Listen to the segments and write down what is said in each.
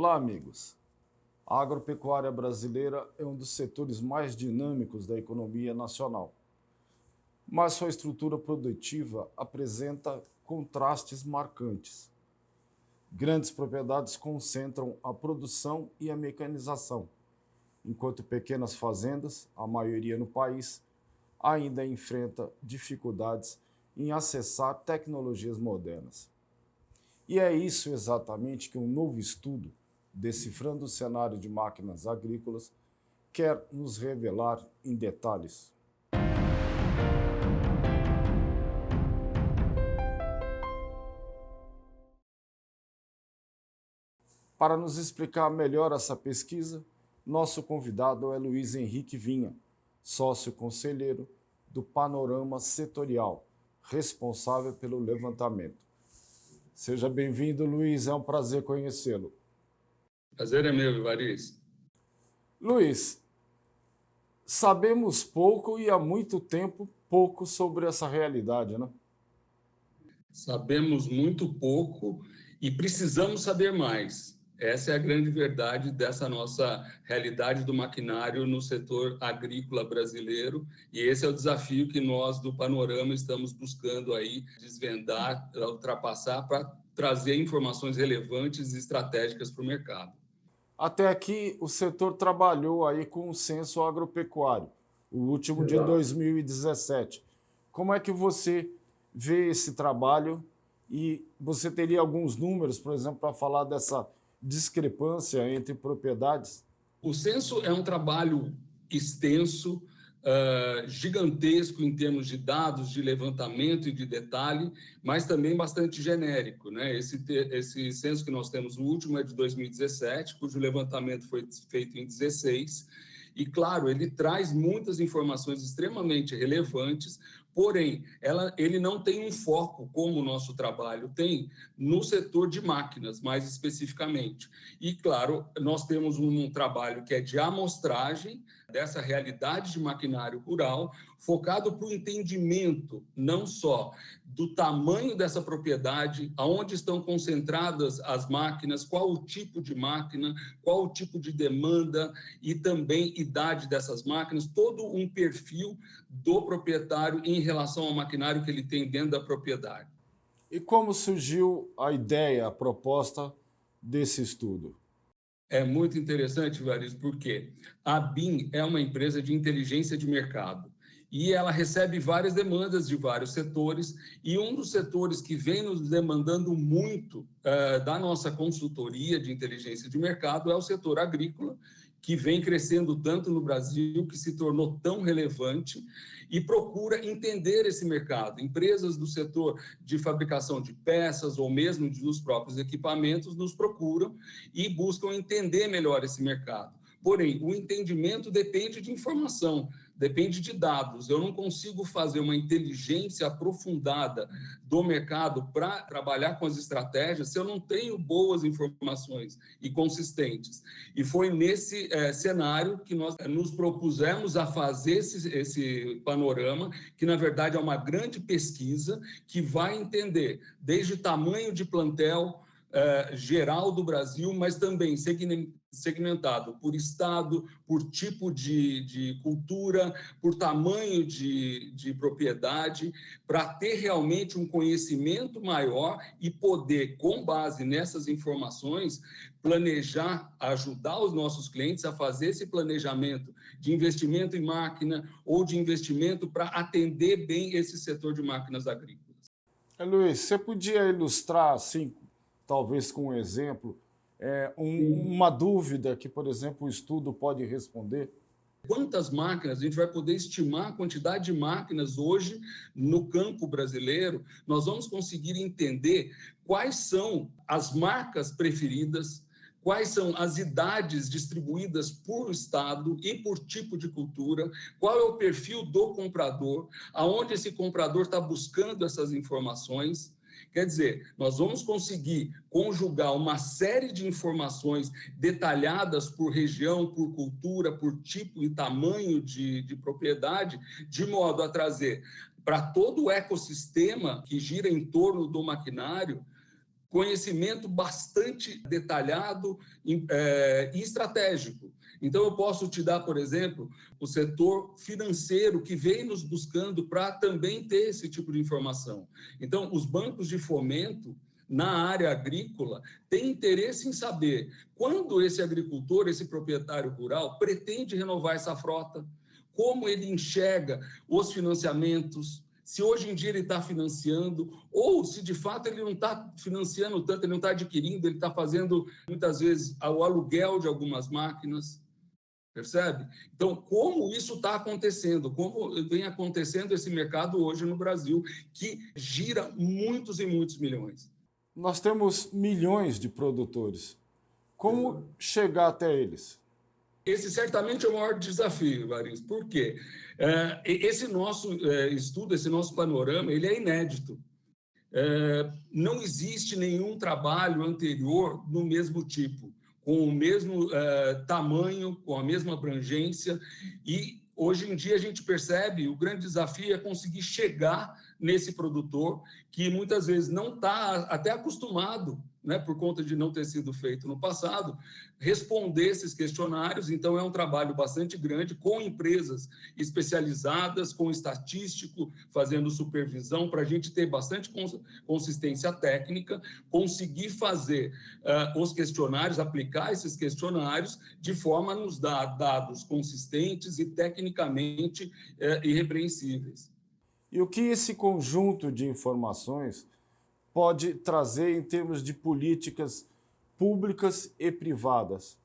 Olá, amigos. A agropecuária brasileira é um dos setores mais dinâmicos da economia nacional, mas sua estrutura produtiva apresenta contrastes marcantes. Grandes propriedades concentram a produção e a mecanização, enquanto pequenas fazendas, a maioria no país, ainda enfrenta dificuldades em acessar tecnologias modernas. E é isso exatamente que um novo estudo, Decifrando o Cenário de Máquinas Agrícolas, quer nos revelar em detalhes. Para nos explicar melhor essa pesquisa, nosso convidado é Luiz Henrique Vinha, sócio-conselheiro do Panorama Setorial, responsável pelo levantamento. Seja bem-vindo, Luiz, é um prazer conhecê-lo. Prazer é meu, Ivariz. Luiz, sabemos pouco e há muito tempo pouco sobre essa realidade, né? Sabemos muito pouco e precisamos saber mais. Essa é a grande verdade dessa nossa realidade do maquinário no setor agrícola brasileiro, e esse é o desafio que nós do Panorama estamos buscando aí desvendar, ultrapassar para trazer informações relevantes e estratégicas para o mercado. Até aqui, o setor trabalhou aí com o censo agropecuário, o último de 2017. Como é que você vê esse trabalho? E você teria alguns números, por exemplo, para falar dessa discrepância entre propriedades? O censo é um trabalho extenso, gigantesco em termos de dados, de levantamento e de detalhe, mas também bastante genérico, né? Esse censo que nós temos, o último é de 2017, cujo levantamento foi feito em 2016, e, claro, ele traz muitas informações extremamente relevantes, porém, ele não tem um foco, como o nosso trabalho tem, no setor de máquinas, mais especificamente. E, claro, nós temos um trabalho que é de amostragem dessa realidade de maquinário rural, focado para o entendimento, não só do tamanho dessa propriedade, aonde estão concentradas as máquinas, qual o tipo de máquina, qual o tipo de demanda e também idade dessas máquinas, todo um perfil do proprietário em relação ao maquinário que ele tem dentro da propriedade. E como surgiu a ideia, a proposta desse estudo? É muito interessante, Variz, porque a BIM é uma empresa de inteligência de mercado e ela recebe várias demandas de vários setores, e um dos setores que vem nos demandando muito da nossa consultoria de inteligência de mercado é o setor agrícola, que vem crescendo tanto no Brasil, que se tornou tão relevante, e procura entender esse mercado. Empresas do setor de fabricação de peças ou mesmo dos próprios equipamentos nos procuram e buscam entender melhor esse mercado. Porém, o entendimento depende de informação, depende de dados. Eu não consigo fazer uma inteligência aprofundada do mercado para trabalhar com as estratégias se eu não tenho boas informações e consistentes. E foi nesse cenário que nós nos propusemos a fazer esse panorama, que na verdade é uma grande pesquisa que vai entender desde tamanho de plantel, geral do Brasil, mas também segmentado por estado, por tipo de cultura, por tamanho de propriedade, para ter realmente um conhecimento maior e poder, com base nessas informações, planejar, ajudar os nossos clientes a fazer esse planejamento de investimento em máquina ou de investimento para atender bem esse setor de máquinas agrícolas. Luiz, você podia ilustrar, assim, talvez com um exemplo, uma dúvida que, por exemplo, o estudo pode responder? Quantas máquinas, a gente vai poder estimar a quantidade de máquinas hoje no campo brasileiro, nós vamos conseguir entender quais são as marcas preferidas, quais são as idades distribuídas por estado e por tipo de cultura, qual é o perfil do comprador, aonde esse comprador está buscando essas informações. Quer dizer, nós vamos conseguir conjugar uma série de informações detalhadas por região, por cultura, por tipo e tamanho de propriedade, de modo a trazer para todo o ecossistema que gira em torno do maquinário conhecimento bastante detalhado e estratégico. Então, eu posso te dar, por exemplo, o setor financeiro que vem nos buscando para também ter esse tipo de informação. Então, os bancos de fomento na área agrícola têm interesse em saber quando esse agricultor, esse proprietário rural, pretende renovar essa frota, como ele enxerga os financiamentos, se hoje em dia ele está financiando, ou se de fato ele não está financiando tanto, ele não está adquirindo, ele está fazendo, muitas vezes, o aluguel de algumas máquinas, percebe? Então, como isso está acontecendo, como vem acontecendo esse mercado hoje no Brasil, que gira muitos e muitos milhões. Nós temos milhões de produtores. Como chegar até eles? Esse certamente é o maior desafio, Varis. Por quê? Esse nosso estudo, esse nosso panorama, ele é inédito. Não existe nenhum trabalho anterior no mesmo tipo, com o mesmo tamanho, com a mesma abrangência, e hoje em dia a gente percebe o grande desafio é conseguir chegar nesse produtor que muitas vezes não está até acostumado, né, por conta de não ter sido feito no passado, responder esses questionários. Então, é um trabalho bastante grande, com empresas especializadas, com estatístico, fazendo supervisão, para a gente ter bastante consistência técnica, conseguir fazer os questionários, aplicar esses questionários, de forma a nos dar dados consistentes e tecnicamente irrepreensíveis. E o que esse conjunto de informações pode trazer em termos de políticas públicas e privadas?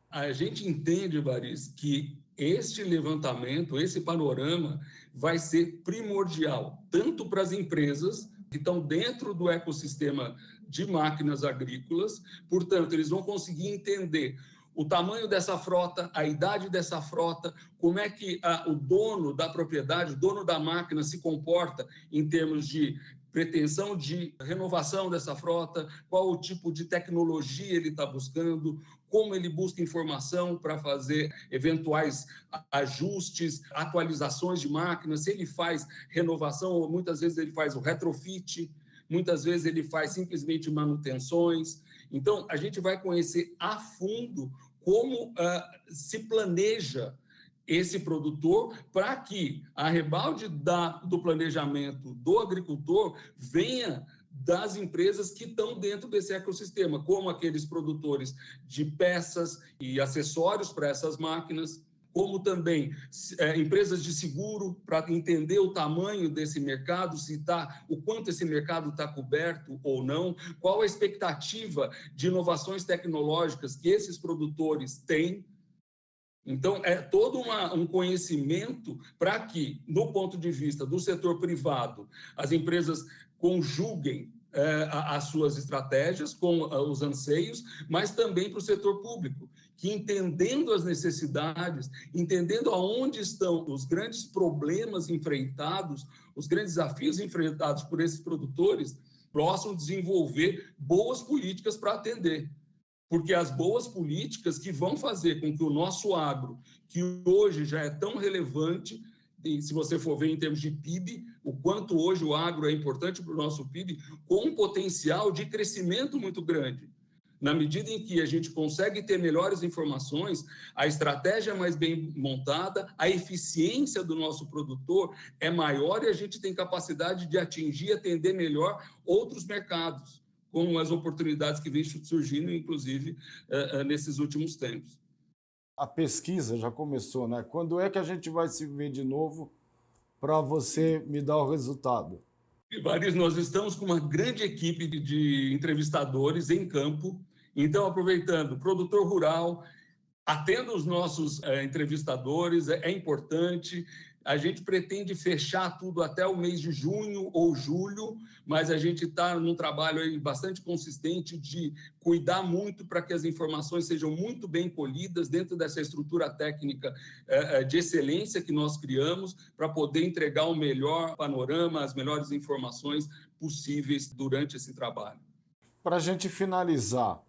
A gente entende, Varis, que este levantamento, esse panorama, vai ser primordial, tanto para as empresas que estão dentro do ecossistema de máquinas agrícolas, portanto, eles vão conseguir entender o tamanho dessa frota, a idade dessa frota, como é que o dono da propriedade, o dono da máquina se comporta em termos de pretensão de renovação dessa frota, qual o tipo de tecnologia ele está buscando, como ele busca informação para fazer eventuais ajustes, atualizações de máquinas, se ele faz renovação, ou muitas vezes ele faz o retrofit, muitas vezes ele faz simplesmente manutenções. Então, a gente vai conhecer a fundo como se planeja esse produtor para que a rebalde do planejamento do agricultor venha das empresas que estão dentro desse ecossistema, como aqueles produtores de peças e acessórios para essas máquinas, como também empresas de seguro, para entender o tamanho desse mercado, o quanto esse mercado está coberto ou não, qual a expectativa de inovações tecnológicas que esses produtores têm. Então, é todo um conhecimento para que, no ponto de vista do setor privado, as empresas conjuguem as suas estratégias com os anseios, mas também para o setor público, que entendendo as necessidades, entendendo aonde estão os grandes problemas enfrentados, os grandes desafios enfrentados por esses produtores, possam desenvolver boas políticas para atender. Porque as boas políticas que vão fazer com que o nosso agro, que hoje já é tão relevante, e se você for ver em termos de PIB, o quanto hoje o agro é importante para o nosso PIB, com um potencial de crescimento muito grande. Na medida em que a gente consegue ter melhores informações, a estratégia é mais bem montada, a eficiência do nosso produtor é maior e a gente tem capacidade de atingir e atender melhor outros mercados, com as oportunidades que vêm surgindo, inclusive, nesses últimos tempos. A pesquisa já começou, né? Quando é que a gente vai se ver de novo para você me dar o resultado? Varis, nós estamos com uma grande equipe de entrevistadores em campo. Então, aproveitando, produtor rural, atenda os nossos entrevistadores, é importante. A gente pretende fechar tudo até o mês de junho ou julho, mas a gente está num trabalho aí bastante consistente de cuidar muito para que as informações sejam muito bem colhidas dentro dessa estrutura técnica de excelência que nós criamos, para poder entregar o melhor panorama, as melhores informações possíveis durante esse trabalho. Para a gente finalizar,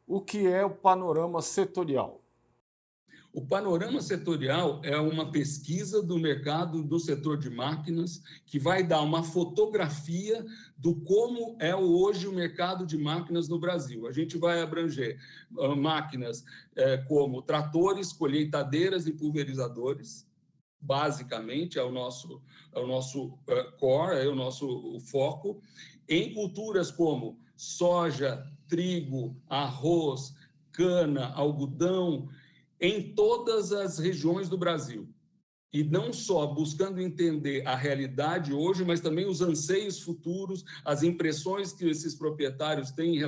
o que é o panorama setorial? O panorama setorial é uma pesquisa do mercado do setor de máquinas que vai dar uma fotografia do como é hoje o mercado de máquinas no Brasil. A gente vai abranger máquinas como tratores, colheitadeiras e pulverizadores, basicamente, é o nosso core, é o nosso foco, em culturas como soja, trigo, arroz, cana, algodão, em todas as regiões do Brasil. E não só buscando entender a realidade hoje, mas também os anseios futuros, as impressões que esses proprietários têm em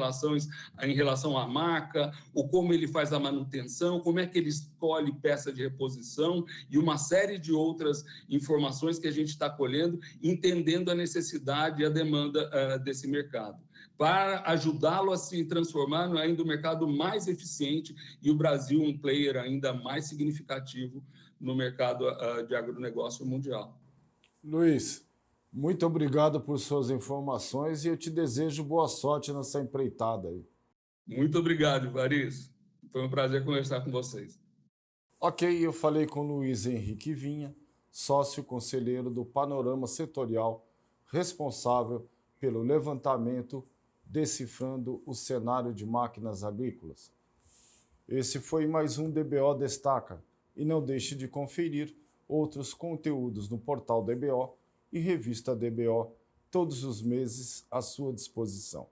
relação à marca, ou como ele faz a manutenção, como é que ele escolhe peça de reposição e uma série de outras informações que a gente está colhendo, entendendo a necessidade e a demanda desse mercado, para ajudá-lo a se transformar ainda no mercado mais eficiente e o Brasil um player ainda mais significativo no mercado de agronegócio mundial. Luiz, muito obrigado por suas informações e eu te desejo boa sorte nessa empreitada aí. Muito obrigado, Ivaristo. Foi um prazer conversar com vocês. Ok, eu falei com Luiz Henrique Vinha, sócio conselheiro do Panorama Setorial, responsável pelo levantamento decifrando o cenário de máquinas agrícolas. Esse foi mais um DBO Destaca e não deixe de conferir outros conteúdos no portal DBO e revista DBO, todos os meses à sua disposição.